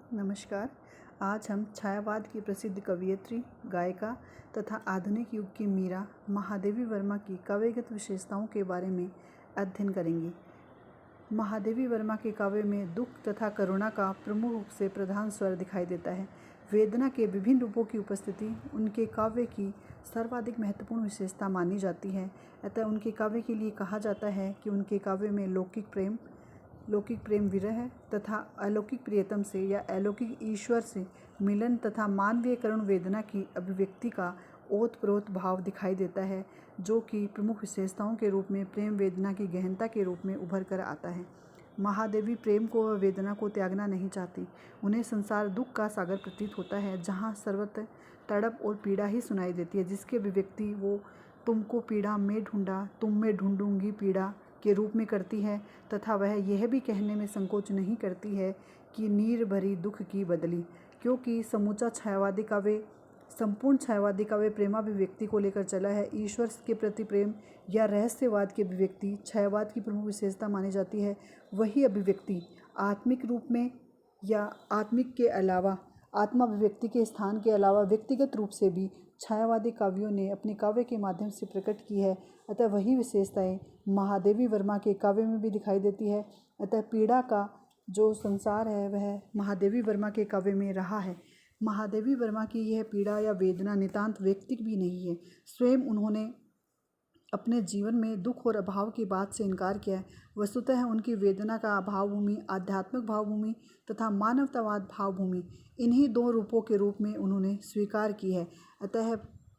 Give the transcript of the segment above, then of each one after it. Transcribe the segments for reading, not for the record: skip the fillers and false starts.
नमस्कार। आज हम छायावाद की प्रसिद्ध कवयित्री, गायिका तथा आधुनिक युग की मीरा महादेवी वर्मा की काव्यगत विशेषताओं के बारे में अध्ययन करेंगे। महादेवी वर्मा के काव्य में दुख तथा करुणा का प्रमुख रूप से प्रधान स्वर दिखाई देता है। वेदना के विभिन्न रूपों की उपस्थिति उनके काव्य की सर्वाधिक महत्वपूर्ण विशेषता मानी जाती है। अतः उनके काव्य के लिए कहा जाता है कि उनके काव्य में लौकिक प्रेम विरह तथा अलौकिक प्रियतम से या अलौकिक ईश्वर से मिलन तथा मानवीय करुण वेदना की अभिव्यक्ति का ओतप्रोत भाव दिखाई देता है, जो कि प्रमुख विशेषताओं के रूप में प्रेम वेदना की गहनता के रूप में उभर कर आता है। महादेवी प्रेम को व वेदना को त्यागना नहीं चाहती। उन्हें संसार दुख का सागर प्रतीत होता है, जहाँ सर्वत्र तड़प और पीड़ा ही सुनाई देती है, जिसकी अभिव्यक्ति वो तुमको पीड़ा में ढूंढा, तुम में ढूंढूंगी पीड़ा के रूप में करती है तथा वह यह भी कहने में संकोच नहीं करती है कि नीर भरी दुख की बदली, क्योंकि संपूर्ण छायावादी काव्य प्रेमाभिव्यक्ति को लेकर चला है। ईश्वर के प्रति प्रेम या रहस्यवाद की अभिव्यक्ति छायावाद की प्रमुख विशेषता मानी जाती है। वही अभिव्यक्ति आत्मिक रूप में या आत्मिक के अलावा आत्माभिव्यक्ति के स्थान के अलावा व्यक्तिगत रूप से भी छायावादी काव्यों ने अपने काव्य के माध्यम से प्रकट की है। अतः वही विशेषताएं महादेवी वर्मा के काव्य में भी दिखाई देती है। अतः पीड़ा का जो संसार है वह महादेवी वर्मा के काव्य में रहा है। महादेवी वर्मा की यह पीड़ा या वेदना नितांत वैयक्तिक भी नहीं है। स्वयं उन्होंने अपने जीवन में दुख और अभाव की बात से इनकार किया है। वस्तुतः उनकी वेदना का भावभूमि आध्यात्मिक भावभूमि तथा मानवतावाद भावभूमि, इन्हीं दो रूपों के रूप में उन्होंने स्वीकार की है। अतः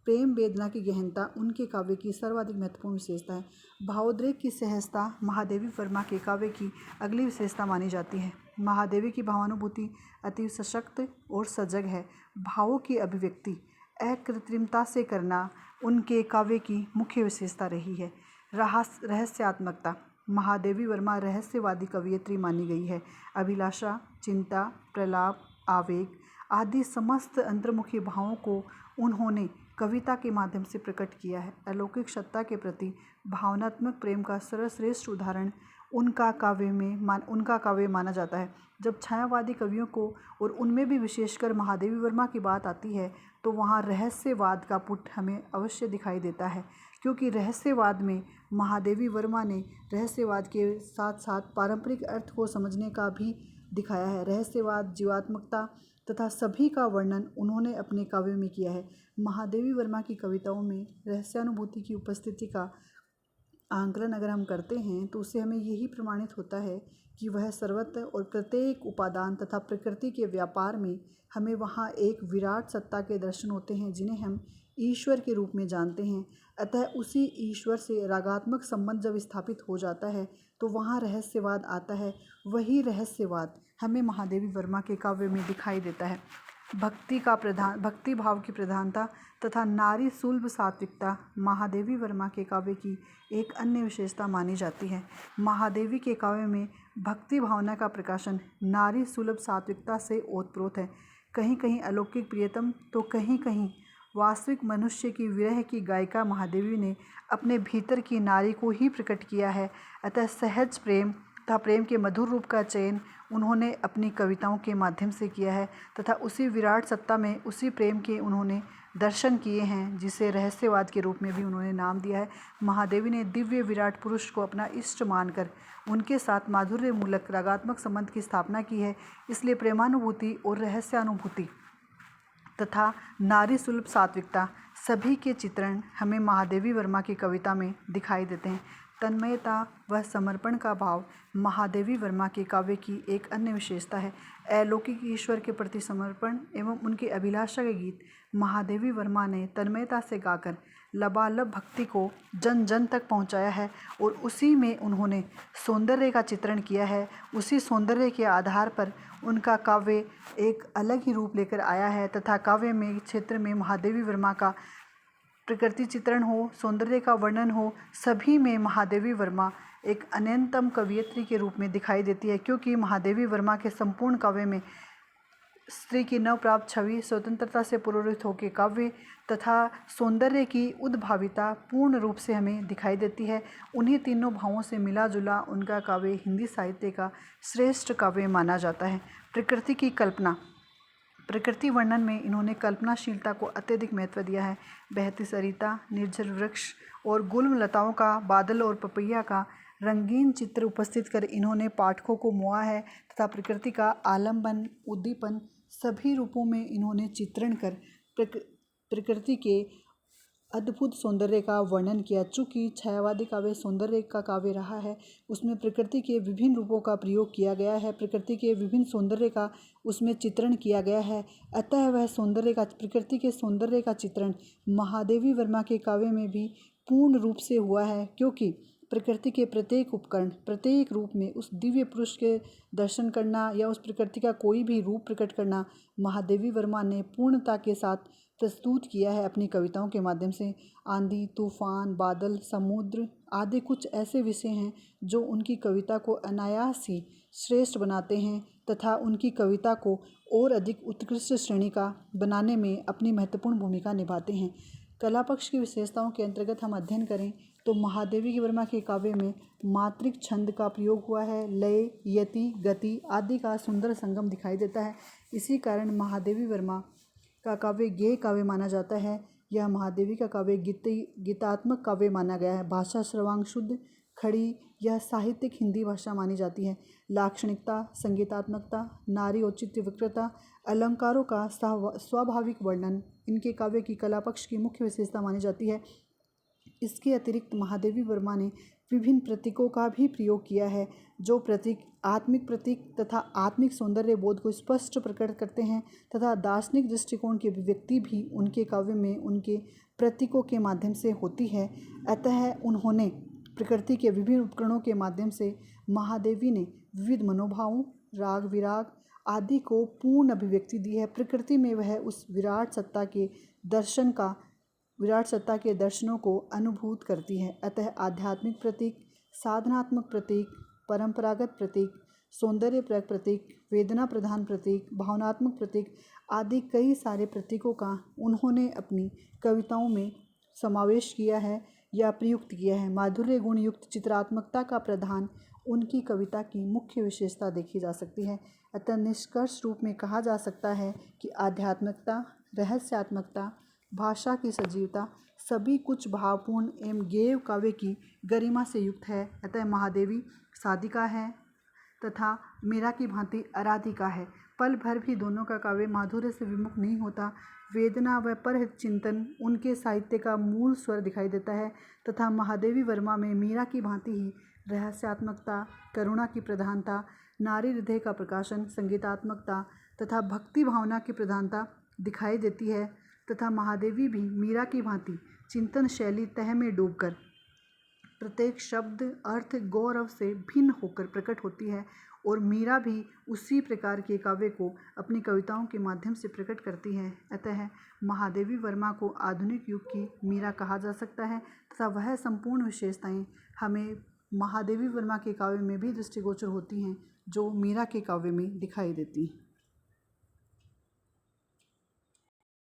प्रेम वेदना की गहनता उनके काव्य की सर्वाधिक महत्वपूर्ण विशेषता है। भावोद्रेक की सहजता महादेवी वर्मा के काव्य की अगली विशेषता मानी जाती है। महादेवी की भावानुभूति अति सशक्त और सजग है। भावों की अभिव्यक्ति अकृत्रिमता से करना उनके काव्य की मुख्य विशेषता रही है। रहस्यात्मकता महादेवी वर्मा रहस्यवादी कवयित्री मानी गई है। अभिलाषा, चिंता, प्रलाप, आवेग आदि समस्त अंतर्मुखी भावों को उन्होंने कविता के माध्यम से प्रकट किया है। अलौकिक सत्ता के प्रति भावनात्मक प्रेम का सर्वश्रेष्ठ उदाहरण उनका काव्य माना जाता है। जब छायावादी कवियों को और उनमें भी विशेषकर महादेवी वर्मा की बात आती है तो वहाँ रहस्यवाद का पुट हमें अवश्य दिखाई देता है, क्योंकि रहस्यवाद में महादेवी वर्मा ने रहस्यवाद के साथ साथ पारंपरिक अर्थ को समझने का भी दिखाया है। रहस्यवाद, जीवात्मकता तथा सभी का वर्णन उन्होंने अपने काव्य में किया है। महादेवी वर्मा की कविताओं में रहस्यानुभूति की उपस्थिति का आंकलन अगर हम करते हैं तो उससे हमें यही प्रमाणित होता है कि वह सर्वत्र और प्रत्येक उपादान तथा प्रकृति के व्यापार में हमें वहाँ एक विराट सत्ता के दर्शन होते हैं, जिन्हें हम ईश्वर के रूप में जानते हैं। अतः उसी ईश्वर से रागात्मक संबंध जब स्थापित हो जाता है तो वहाँ रहस्यवाद आता है। वही रहस्यवाद हमें महादेवी वर्मा के काव्य में दिखाई देता है। भक्ति भाव की प्रधानता तथा नारी सुलभ सात्विकता महादेवी वर्मा के काव्य की एक अन्य विशेषता मानी जाती है। महादेवी के काव्य में भक्ति भावना का प्रकाशन नारी सुलभ सात्विकता से ओतप्रोत है। कहीं कहीं अलौकिक प्रियतम तो कहीं कहीं वास्तविक मनुष्य की विरह की गायिका महादेवी ने अपने भीतर की नारी को ही प्रकट किया है। अतः सहज प्रेम तथा प्रेम के मधुर रूप का चयन उन्होंने अपनी कविताओं के माध्यम से किया है तथा उसी विराट सत्ता में उसी प्रेम के उन्होंने दर्शन किए हैं, जिसे रहस्यवाद के रूप में भी उन्होंने नाम दिया है। महादेवी ने दिव्य विराट पुरुष को अपना इष्ट मानकर उनके साथ माधुर्य मूलक रागात्मक संबंध की स्थापना की है। इसलिए प्रेमानुभूति और रहस्यानुभूति तथा नारी सुलभ सात्विकता सभी के चित्रण हमें महादेवी वर्मा की कविता में दिखाई देते हैं। तन्मयता व समर्पण का भाव महादेवी वर्मा के काव्य की एक अन्य विशेषता है। अलौकिक ईश्वर के प्रति समर्पण एवं उनकी अभिलाषा के गीत महादेवी वर्मा ने तन्मयता से गाकर लबालब भक्ति को जन जन तक पहुंचाया है और उसी में उन्होंने सौंदर्य का चित्रण किया है। उसी सौंदर्य के आधार पर उनका काव्य एक अलग ही रूप लेकर आया है तथा काव्य में क्षेत्र में महादेवी वर्मा का प्रकृति चित्रण हो, सौंदर्य का वर्णन हो, सभी में महादेवी वर्मा एक अनन्यतम कवयित्री के रूप में दिखाई देती है, क्योंकि महादेवी वर्मा के संपूर्ण काव्य में स्त्री की नवप्राप्त छवि, स्वतंत्रता से पुरोहित होकर काव्य तथा सौंदर्य की उद्भाविता पूर्ण रूप से हमें दिखाई देती है। उन्हीं तीनों भावों से मिला जुला उनका काव्य हिंदी साहित्य का श्रेष्ठ काव्य माना जाता है। प्रकृति की कल्पना, प्रकृति वर्णन में इन्होंने कल्पनाशीलता को अत्यधिक महत्व दिया है। बहती सरिता, निर्जर वृक्ष और गुल्म लताओं का, बादल और पपैया का रंगीन चित्र उपस्थित कर इन्होंने पाठकों को मोहा है तथा प्रकृति का आलम्बन, उद्दीपन सभी रूपों में इन्होंने चित्रण कर प्रकृति के अद्भुत सौंदर्य का वर्णन किया। चूँकि छायावादी काव्य सौंदर्य का काव्य रहा है, उसमें प्रकृति के विभिन्न रूपों का प्रयोग किया गया है, प्रकृति के विभिन्न सौंदर्य का उसमें चित्रण किया गया है। अतः वह प्रकृति के सौंदर्य का चित्रण महादेवी वर्मा के काव्य में भी पूर्ण रूप से हुआ है, क्योंकि प्रकृति के प्रत्येक उपकरण, प्रत्येक रूप में उस दिव्य पुरुष के दर्शन करना या उस प्रकृति का कोई भी रूप प्रकट करना महादेवी वर्मा ने पूर्णता के साथ प्रस्तुत किया है अपनी कविताओं के माध्यम से। आंधी, तूफान, बादल, समुद्र आदि कुछ ऐसे विषय हैं जो उनकी कविता को अनायास ही श्रेष्ठ बनाते हैं तथा उनकी कविता को और अधिक उत्कृष्ट श्रेणी का बनाने में अपनी महत्वपूर्ण भूमिका निभाते हैं। कला पक्ष की विशेषताओं के अंतर्गत हम अध्ययन करें तो महादेवी वर्मा के काव्य में मात्रिक छंद का प्रयोग हुआ है। लय, यति, गति आदि का सुंदर संगम दिखाई देता है। इसी कारण महादेवी वर्मा का काव्य गेय काव्य माना जाता है। यह महादेवी का काव्य गीतात्मक काव्य माना गया है। भाषा सर्वांग शुद्ध, खड़ी, यह साहित्यिक हिंदी भाषा मानी जाती है। लाक्षणिकता, संगीतात्मकता, नारी औचित्य वक्रता, अलंकारों का स्वाभाविक वर्णन इनके काव्य की कला पक्ष की मुख्य विशेषता मानी जाती है। इसके अतिरिक्त महादेवी वर्मा ने विभिन्न प्रतीकों का भी प्रयोग किया है, जो प्रतीक आत्मिक प्रतीक तथा आत्मिक सौंदर्य बोध को स्पष्ट प्रकट करते हैं तथा दार्शनिक दृष्टिकोण की अभिव्यक्ति भी उनके काव्य में उनके प्रतीकों के माध्यम से होती है। अतः उन्होंने प्रकृति के विभिन्न उपकरणों के माध्यम से महादेवी ने विविध मनोभावों, राग विराग आदि को पूर्ण अभिव्यक्ति दी है। प्रकृति में वह उस विराट सत्ता के दर्शनों को अनुभूत करती है। अतः आध्यात्मिक प्रतीक, साधनात्मक प्रतीक, परंपरागत प्रतीक, सौंदर्यप्रद प्रतीक, वेदना प्रधान प्रतीक, भावनात्मक प्रतीक आदि कई सारे प्रतीकों का उन्होंने अपनी कविताओं में समावेश किया है या प्रयुक्त किया है। माधुर्य गुण युक्त चित्रात्मकता का प्रधान उनकी कविता की मुख्य विशेषता देखी जा सकती है। अतः निष्कर्ष रूप में कहा जा सकता है कि आध्यात्मिकता, रहस्यात्मकता, भाषा की सजीवता सभी कुछ भावपूर्ण एवं गेय काव्य की गरिमा से युक्त है। अतः महादेवी साधिका है तथा मीरा की भांति आराधिका है। पल भर भी दोनों का काव्य माधुर्य से विमुख नहीं होता। वेदना व परहित चिंतन उनके साहित्य का मूल स्वर दिखाई देता है तथा महादेवी वर्मा में मीरा की भांति ही रहस्यात्मकता, करुणा की प्रधानता, नारी हृदय का प्रकाशन, संगीतात्मकता तथा भक्ति भावना की प्रधानता दिखाई देती है तथा महादेवी भी मीरा की भांति चिंतन शैली तह में डूबकर प्रत्येक शब्द, अर्थ, गौरव से भिन्न होकर प्रकट होती है और मीरा भी उसी प्रकार के काव्य को अपनी कविताओं के माध्यम से प्रकट करती है। अतः महादेवी वर्मा को आधुनिक युग की मीरा कहा जा सकता है तथा वह संपूर्ण विशेषताएं हमें महादेवी वर्मा के काव्य में भी दृष्टिगोचर होती हैं जो मीरा के काव्य में दिखाई देती हैं।